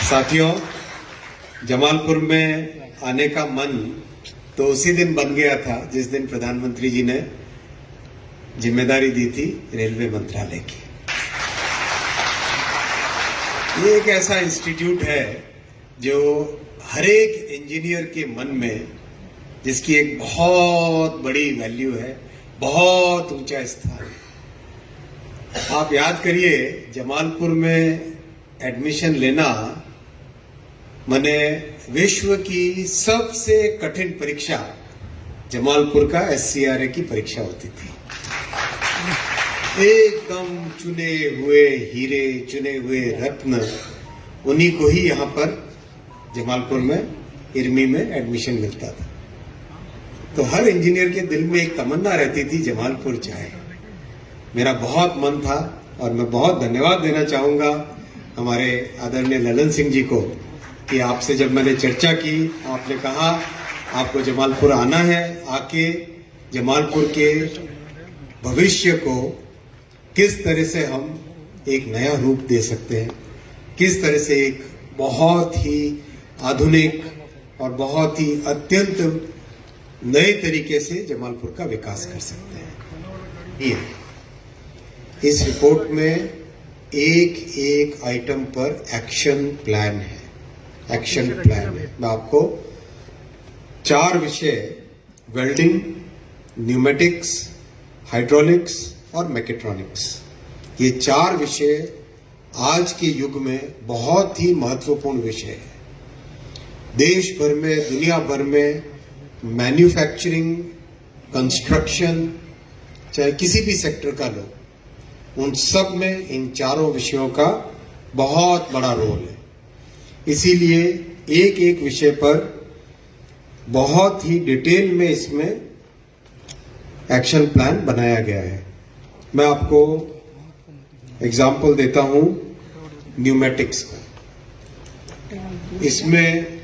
साथियों, जमालपुर में आने का मन तो उसी दिन बन गया था जिस दिन प्रधानमंत्री जी ने जिम्मेदारी दी थी रेलवे मंत्रालय की। ये एक ऐसा इंस्टीट्यूट है जो हर एक इंजीनियर के मन में, जिसकी एक बहुत बड़ी वैल्यू है, बहुत ऊंचा स्थान है। आप याद करिए, जमालपुर में एडमिशन लेना माने विश्व की सबसे कठिन परीक्षा जमालपुर का SCRA की परीक्षा होती थी। एकदम चुने हुए हीरे, चुने हुए रत्न, उन्हीं को ही यहाँ पर जमालपुर में इरमी में एडमिशन मिलता था। तो हर इंजीनियर के दिल में एक तमन्ना रहती थी, जमालपुर जाए। मेरा बहुत मन था और मैं बहुत धन्यवाद देना चाहूंगा हमारे आदरणीय ललन सिंह जी को कि आपसे जब मैंने चर्चा की, आपने कहा आपको जमालपुर आना है, आके जमालपुर के भविष्य को किस तरह से हम एक नया रूप दे सकते हैं, किस तरह से एक बहुत ही आधुनिक और बहुत ही अत्यंत नए तरीके से जमालपुर का विकास कर सकते हैं। ये इस रिपोर्ट में एक एक आइटम पर एक्शन प्लान है, एक्शन प्लान है। मैं आपको 4 विषय, वेल्डिंग, न्यूमेटिक्स, हाइड्रोलिक्स और मैकेट्रॉनिक्स, ये 4 विषय आज के युग में बहुत ही महत्वपूर्ण विषय है। देश भर में, दुनिया भर में मैन्युफैक्चरिंग, कंस्ट्रक्शन, चाहे किसी भी सेक्टर का लो, उन सब में इन 4 विषयों का बहुत बड़ा रोल है। इसीलिए एक एक विषय पर बहुत ही डिटेल में इसमें एक्शन प्लान बनाया गया है। मैं आपको एग्जाम्पल देता हूं न्यूमेटिक्स का। इसमें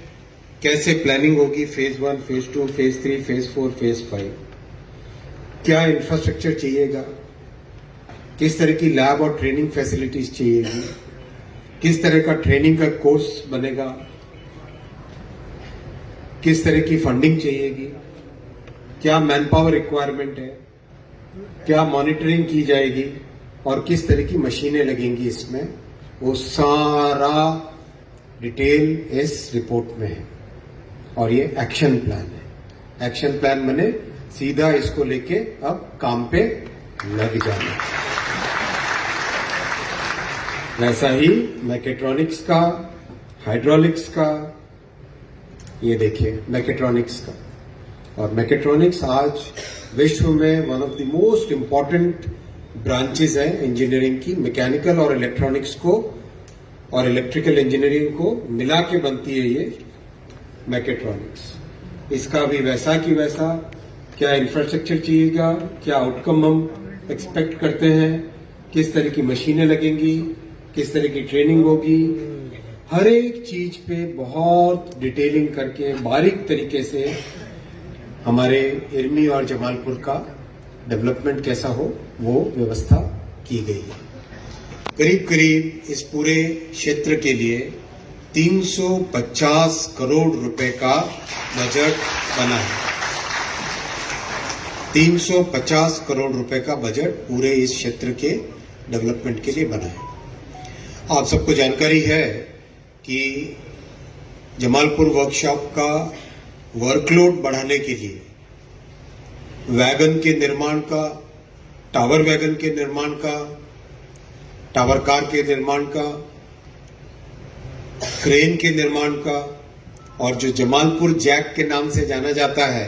कैसे प्लानिंग होगी, phase 1, phase 2, phase 3, phase 4, phase 5, क्या इंफ्रास्ट्रक्चर चाहिएगा, किस तरह की लैब और ट्रेनिंग फैसिलिटीज चाहिएगी, किस तरह का ट्रेनिंग का कोर्स बनेगा, किस तरह की फंडिंग चाहिएगी, क्या मैन पावर रिक्वायरमेंट है, क्या मॉनिटरिंग की जाएगी और किस तरह की मशीनें लगेंगी इसमें, वो सारा डिटेल इस रिपोर्ट में है। और ये एक्शन प्लान है। एक्शन प्लान मैंने सीधा इसको लेके अब काम पे लग जाना। वैसा ही मैकेट्रॉनिक्स का, हाइड्रोलिक्स का, ये देखिए मैकेट्रॉनिक्स का। और मैकेट्रॉनिक्स आज विश्व में one of the most important branches है इंजीनियरिंग की। मैकेनिकल और इलेक्ट्रॉनिक्स को और इलेक्ट्रिकल इंजीनियरिंग को मिला के बनती है ये मैकेट्रॉनिक्स। इसका भी वैसा की वैसा, क्या इंफ्रास्ट्रक्चर चाहिएगा, क्या आउटकम हम एक्सपेक्ट करते हैं, किस तरह की मशीनें लगेंगी, किस तरह की ट्रेनिंग होगी, हर एक चीज पे बहुत डिटेलिंग करके बारीक तरीके से हमारे इरमी और जमालपुर का डेवलपमेंट कैसा हो वो व्यवस्था की गई है। करीब करीब इस पूरे क्षेत्र के लिए 350 करोड़ रुपए का बजट बना है। 350 करोड़ रुपए का बजट पूरे इस क्षेत्र के डेवलपमेंट के लिए बना है। आप सबको जानकारी है कि जमालपुर वर्कशॉप का वर्कलोड बढ़ाने के लिए वैगन के निर्माण का, टावर वैगन के निर्माण का, टावर कार के निर्माण का, क्रेन के निर्माण का, और जो जमालपुर जैक के नाम से जाना जाता है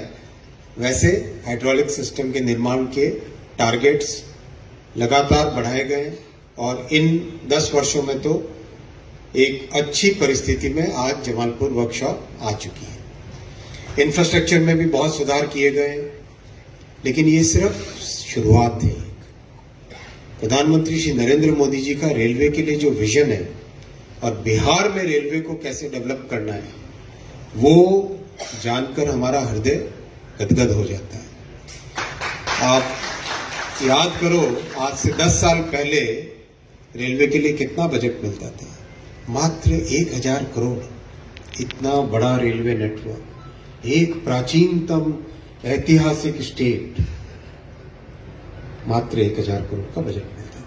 वैसे हाइड्रोलिक सिस्टम के निर्माण के टारगेट्स लगातार बढ़ाए गए। और इन 10 वर्षों में तो एक अच्छी परिस्थिति में आज जमालपुर वर्कशॉप आ चुकी है। इंफ्रास्ट्रक्चर में भी बहुत सुधार किए गए, लेकिन ये सिर्फ शुरुआत है। प्रधानमंत्री श्री नरेंद्र मोदी जी का रेलवे के लिए जो विजन है और बिहार में रेलवे को कैसे डेवलप करना है, वो जानकर हमारा हृदय गदगद हो जाता है। आप याद करो, आज से 10 साल पहले रेलवे के लिए कितना बजट मिलता था। मात्र 1000 करोड़, इतना बड़ा रेलवे नेटवर्क, एक प्राचीनतम ऐतिहासिक स्टेट, मात्र 1000 करोड़ का बजट मिलता था।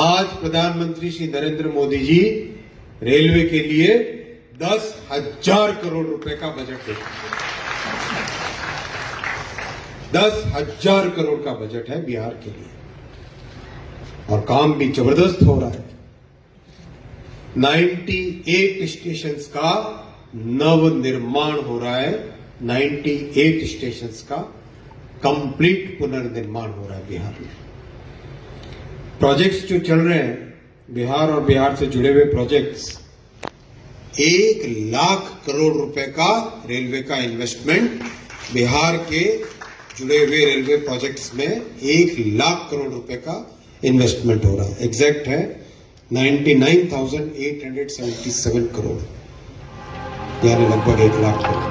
आज प्रधानमंत्री श्री नरेंद्र मोदी जी रेलवे के लिए 10,000 करोड़ रुपए का बजट देते हैं। 10,000 करोड़ का बजट है बिहार के लिए, और काम भी जबरदस्त हो रहा है। 98 स्टेशंस का नव निर्माण हो रहा है। 98 स्टेशंस का कंप्लीट पुनर्निर्माण हो रहा है बिहार में। प्रोजेक्ट्स जो चल रहे हैं बिहार और बिहार से जुड़े हुए प्रोजेक्ट्स, 1,00,000 करोड़ रुपए का रेलवे का इन्वेस्टमेंट बिहार के जुड़े हुए रेलवे प्रोजेक्ट्स में 1,00,000 करोड़ रुपए का इन्वेस्टमेंट हो रहा है। एग्जैक्ट है 99,877 करोड़, यानी लगभग 1,00,000 करोड़।